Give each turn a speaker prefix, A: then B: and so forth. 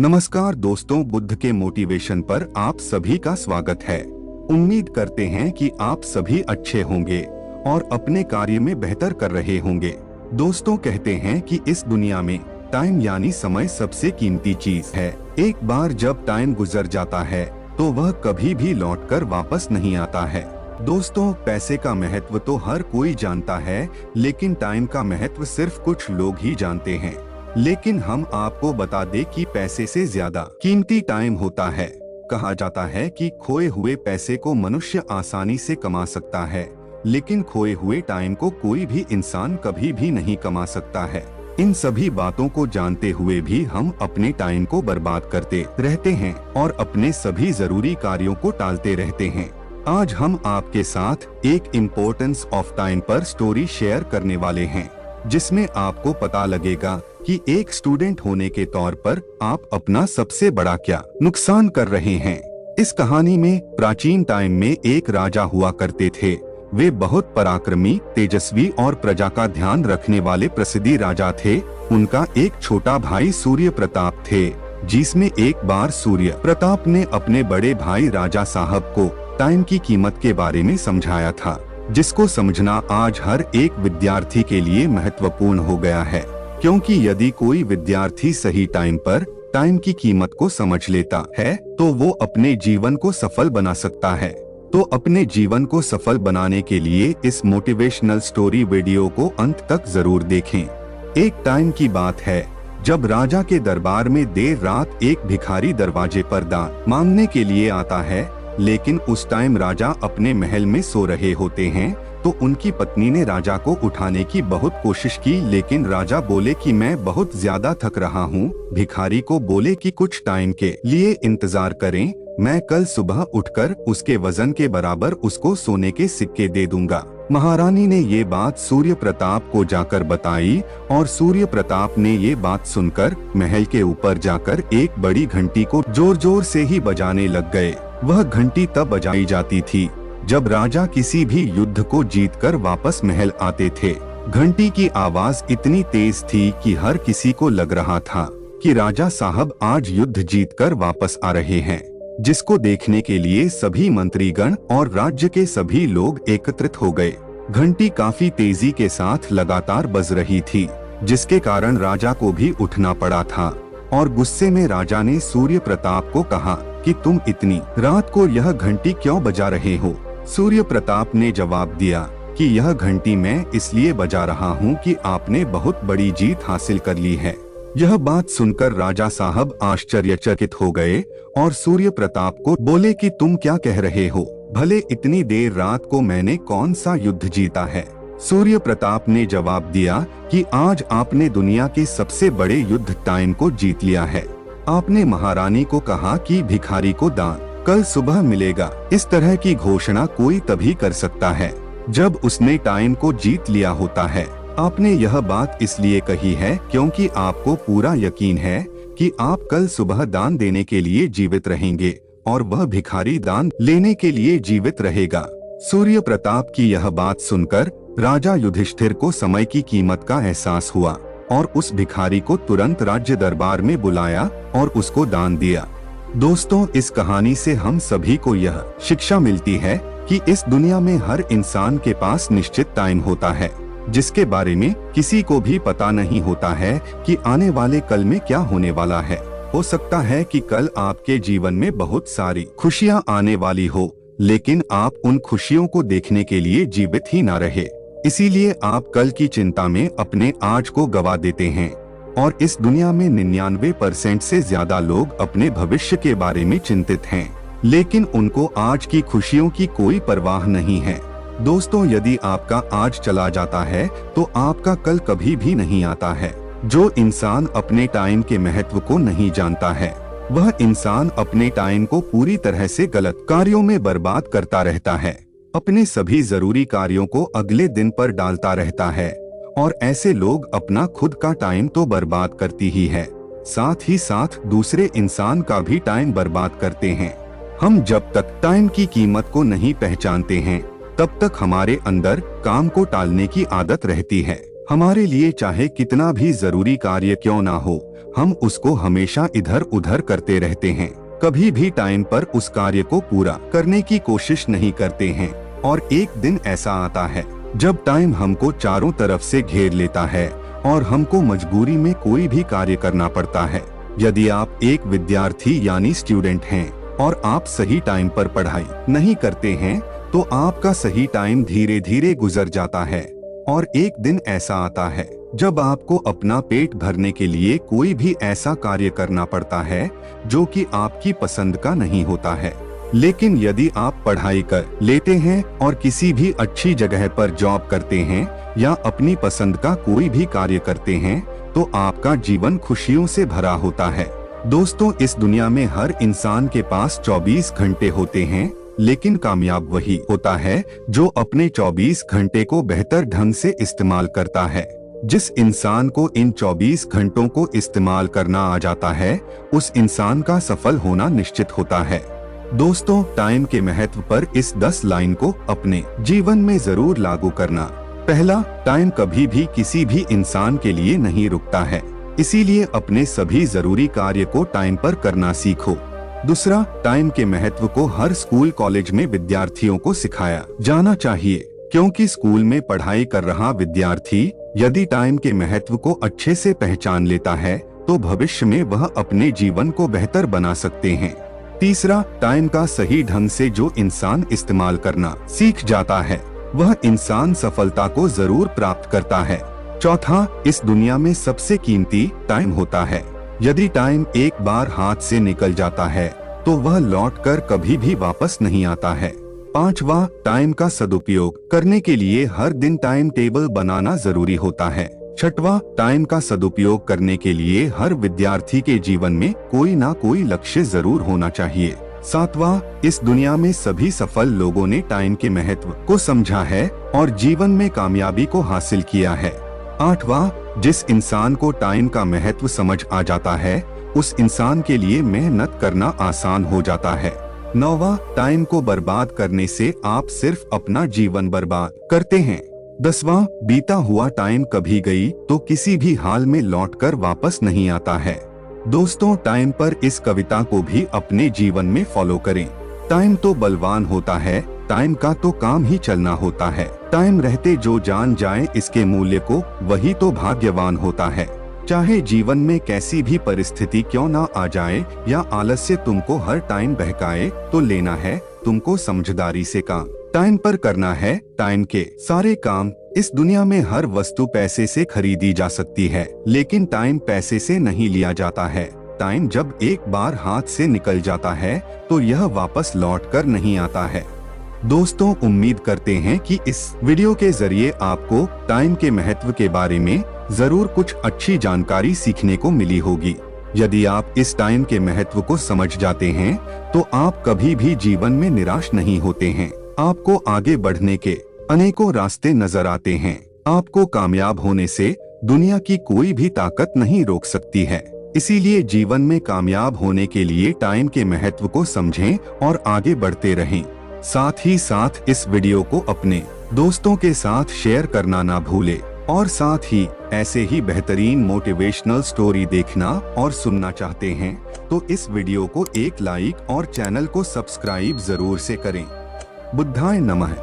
A: नमस्कार दोस्तों, बुद्ध के मोटिवेशन पर आप सभी का स्वागत है। उम्मीद करते हैं कि आप सभी अच्छे होंगे और अपने कार्य में बेहतर कर रहे होंगे। दोस्तों, कहते हैं कि इस दुनिया में टाइम यानी समय सबसे कीमती चीज है। एक बार जब टाइम गुजर जाता है तो वह कभी भी लौटकर वापस नहीं आता है। दोस्तों, पैसे का महत्व तो हर कोई जानता है, लेकिन टाइम का महत्व सिर्फ कुछ लोग ही जानते हैं। लेकिन हम आपको बता दें कि पैसे से ज्यादा कीमती टाइम होता है। कहा जाता है कि खोए हुए पैसे को मनुष्य आसानी से कमा सकता है, लेकिन खोए हुए टाइम को कोई भी इंसान कभी भी नहीं कमा सकता है। इन सभी बातों को जानते हुए भी हम अपने टाइम को बर्बाद करते रहते हैं और अपने सभी जरूरी कार्यों को टालते रहते हैं। आज हम आपके साथ एक इम्पोर्टेंस ऑफ टाइम पर स्टोरी शेयर करने वाले हैं, जिसमें आपको पता लगेगा कि एक स्टूडेंट होने के तौर पर आप अपना सबसे बड़ा क्या नुकसान कर रहे हैं। इस कहानी में प्राचीन टाइम में एक राजा हुआ करते थे। वे बहुत पराक्रमी, तेजस्वी और प्रजा का ध्यान रखने वाले प्रसिद्ध राजा थे। उनका एक छोटा भाई सूर्य प्रताप थे, जिसमें एक बार सूर्य प्रताप ने अपने बड़े भाई राजा साहब को टाइम की कीमत के बारे में समझाया था, जिसको समझना आज हर एक विद्यार्थी के लिए महत्वपूर्ण हो गया है। क्योंकि यदि कोई विद्यार्थी सही टाइम पर टाइम की कीमत को समझ लेता है तो वो अपने जीवन को सफल बना सकता है। तो अपने जीवन को सफल बनाने के लिए इस मोटिवेशनल स्टोरी वीडियो को अंत तक जरूर देखें। एक टाइम की बात है, जब राजा के दरबार में देर रात एक भिखारी दरवाजे पर दान मांगने के लिए आता है। लेकिन उस टाइम राजा अपने महल में सो रहे होते हैं। तो उनकी पत्नी ने राजा को उठाने की बहुत कोशिश की, लेकिन राजा बोले कि मैं बहुत ज्यादा थक रहा हूँ। भिखारी को बोले कि कुछ टाइम के लिए इंतजार करें, मैं कल सुबह उठकर उसके वजन के बराबर उसको सोने के सिक्के दे दूंगा। महारानी ने ये बात सूर्य प्रताप को जाकर बताई और सूर्य प्रताप ने ये बात सुनकर महल के ऊपर जाकर एक बड़ी घंटी को जोर जोर से ही बजाने लग गए। वह घंटी तब बजाई जाती थी जब राजा किसी भी युद्ध को जीतकर वापस महल आते थे। घंटी की आवाज इतनी तेज थी कि हर किसी को लग रहा था कि राजा साहब आज युद्ध जीतकर वापस आ रहे हैं, जिसको देखने के लिए सभी मंत्रीगण और राज्य के सभी लोग एकत्रित हो गए। घंटी काफी तेजी के साथ लगातार बज रही थी, जिसके कारण राजा को भी उठना पड़ा था। और गुस्से में राजा ने सूर्य प्रताप को कहा कि तुम इतनी रात को यह घंटी क्यों बजा रहे हो। सूर्य प्रताप ने जवाब दिया कि यह घंटी मैं इसलिए बजा रहा हूँ कि आपने बहुत बड़ी जीत हासिल कर ली है। यह बात सुनकर राजा साहब आश्चर्यचकित हो गए और सूर्य प्रताप को बोले कि तुम क्या कह रहे हो, भले इतनी देर रात को मैंने कौन सा युद्ध जीता है। सूर्य प्रताप ने जवाब दिया कि आज आपने दुनिया के सबसे बड़े युद्ध टाइम को जीत लिया है। आपने महारानी को कहा कि भिखारी को दान कल सुबह मिलेगा। इस तरह की घोषणा कोई तभी कर सकता है जब उसने टाइम को जीत लिया होता है। आपने यह बात इसलिए कही है क्योंकि आपको पूरा यकीन है कि आप कल सुबह दान देने के लिए जीवित रहेंगे और वह भिखारी दान लेने के लिए जीवित रहेगा। सूर्य प्रताप की यह बात सुनकर राजा युधिष्ठिर को समय की कीमत का एहसास हुआ और उस भिखारी को तुरंत राज्य दरबार में बुलाया और उसको दान दिया। दोस्तों, इस कहानी से हम सभी को यह शिक्षा मिलती है कि इस दुनिया में हर इंसान के पास निश्चित टाइम होता है, जिसके बारे में किसी को भी पता नहीं होता है कि आने वाले कल में क्या होने वाला है। हो सकता है कि कल आपके जीवन में बहुत सारी खुशियां आने वाली हो, लेकिन आप उन खुशियों को देखने के लिए जीवित ही ना रहे। इसीलिए आप कल की चिंता में अपने आज को गवा देते हैं और इस दुनिया में 99% से ज्यादा लोग अपने भविष्य के बारे में चिंतित हैं, लेकिन उनको आज की खुशियों की कोई परवाह नहीं है। दोस्तों, यदि आपका आज चला जाता है तो आपका कल कभी भी नहीं आता है। जो इंसान अपने टाइम के महत्व को नहीं जानता है, वह इंसान अपने टाइम को पूरी तरह से गलत कार्यों में बर्बाद करता रहता है। अपने सभी जरूरी कार्यों को अगले दिन पर डालता रहता है और ऐसे लोग अपना खुद का टाइम तो बर्बाद करती ही है, साथ ही साथ दूसरे इंसान का भी टाइम बर्बाद करते हैं। हम जब तक टाइम की कीमत को नहीं पहचानते हैं, तब तक हमारे अंदर काम को टालने की आदत रहती है। हमारे लिए चाहे कितना भी जरूरी कार्य क्यों ना हो, हम उसको हमेशा इधर उधर करते रहते हैं, कभी भी टाइम पर उस कार्य को पूरा करने की कोशिश नहीं करते हैं। और एक दिन ऐसा आता है जब टाइम हमको चारों तरफ से घेर लेता है और हमको मजबूरी में कोई भी कार्य करना पड़ता है। यदि आप एक विद्यार्थी यानी स्टूडेंट हैं और आप सही टाइम पर पढ़ाई नहीं करते हैं तो आपका सही टाइम धीरे धीरे गुजर जाता है और एक दिन ऐसा आता है जब आपको अपना पेट भरने के लिए कोई भी ऐसा कार्य करना पड़ता है जो कि आपकी पसंद का नहीं होता है। लेकिन यदि आप पढ़ाई कर लेते हैं और किसी भी अच्छी जगह पर जॉब करते हैं या अपनी पसंद का कोई भी कार्य करते हैं तो आपका जीवन खुशियों से भरा होता है। दोस्तों, इस दुनिया में हर इंसान के पास 24 घंटे होते हैं, लेकिन कामयाब वही होता है जो अपने 24 घंटे को बेहतर ढंग से इस्तेमाल करता है। जिस इंसान को इन 24 घंटों को इस्तेमाल करना आ जाता है उस इंसान का सफल होना निश्चित होता है। दोस्तों, टाइम के महत्व पर इस 10 लाइन को अपने जीवन में जरूर लागू करना। पहला, टाइम कभी भी किसी भी इंसान के लिए नहीं रुकता है, इसीलिए अपने सभी जरूरी कार्य को टाइम पर करना सीखो। दूसरा, टाइम के महत्व को हर स्कूल कॉलेज में विद्यार्थियों को सिखाया जाना चाहिए, क्योंकि स्कूल में पढ़ाई कर रहा विद्यार्थी यदि टाइम के महत्व को अच्छे से पहचान लेता है तो भविष्य में वह अपने जीवन को बेहतर बना सकते हैं। तीसरा, टाइम का सही ढंग से जो इंसान इस्तेमाल करना सीख जाता है वह इंसान सफलता को जरूर प्राप्त करता है। चौथा, इस दुनिया में सबसे कीमती टाइम होता है। यदि टाइम एक बार हाथ से निकल जाता है तो वह लौटकर कभी भी वापस नहीं आता है। पांचवा, टाइम का सदुपयोग करने के लिए हर दिन टाइम टेबल बनाना जरूरी होता है। छठवां, टाइम का सदुपयोग करने के लिए हर विद्यार्थी के जीवन में कोई ना कोई लक्ष्य जरूर होना चाहिए। सातवां, इस दुनिया में सभी सफल लोगों ने टाइम के महत्व को समझा है और जीवन में कामयाबी को हासिल किया है। आठवां, जिस इंसान को टाइम का महत्व समझ आ जाता है उस इंसान के लिए मेहनत करना आसान हो जाता है। नौवां, टाइम को बर्बाद करने से आप सिर्फ अपना जीवन बर्बाद करते हैं। 10वां, बीता हुआ टाइम कभी गई तो किसी भी हाल में लौटकर वापस नहीं आता है। दोस्तों, टाइम पर इस कविता को भी अपने जीवन में फॉलो करें। टाइम तो बलवान होता है, टाइम का तो काम ही चलना होता है। टाइम रहते जो जान जाए इसके मूल्य को वही तो भाग्यवान होता है। चाहे जीवन में कैसी भी परिस्थिति क्यों ना आ जाए या आलस्य तुमको हर टाइम बहकाए तो लेना है तुमको समझदारी से काम। टाइम पर करना है टाइम के सारे काम। इस दुनिया में हर वस्तु पैसे से खरीदी जा सकती है, लेकिन टाइम पैसे से नहीं लिया जाता है। टाइम जब एक बार हाथ से निकल जाता है तो यह वापस लौट कर नहीं आता है। दोस्तों, उम्मीद करते हैं कि इस वीडियो के जरिए आपको टाइम के महत्व के बारे में जरूर कुछ अच्छी जानकारी सीखने को मिली होगी। यदि आप इस टाइम के महत्व को समझ जाते हैं तो आप कभी भी जीवन में निराश नहीं होते हैं। आपको आगे बढ़ने के अनेकों रास्ते नजर आते हैं। आपको कामयाब होने से दुनिया की कोई भी ताकत नहीं रोक सकती है। इसीलिए जीवन में कामयाब होने के लिए टाइम के महत्व को समझें और आगे बढ़ते रहें। साथ ही साथ इस वीडियो को अपने दोस्तों के साथ शेयर करना ना भूलें और साथ ही ऐसे ही बेहतरीन मोटिवेशनल स्टोरी देखना और सुनना चाहते हैं तो इस वीडियो को एक लाइक और चैनल को सब्सक्राइब जरूर से करें। बुद्धाय नमः।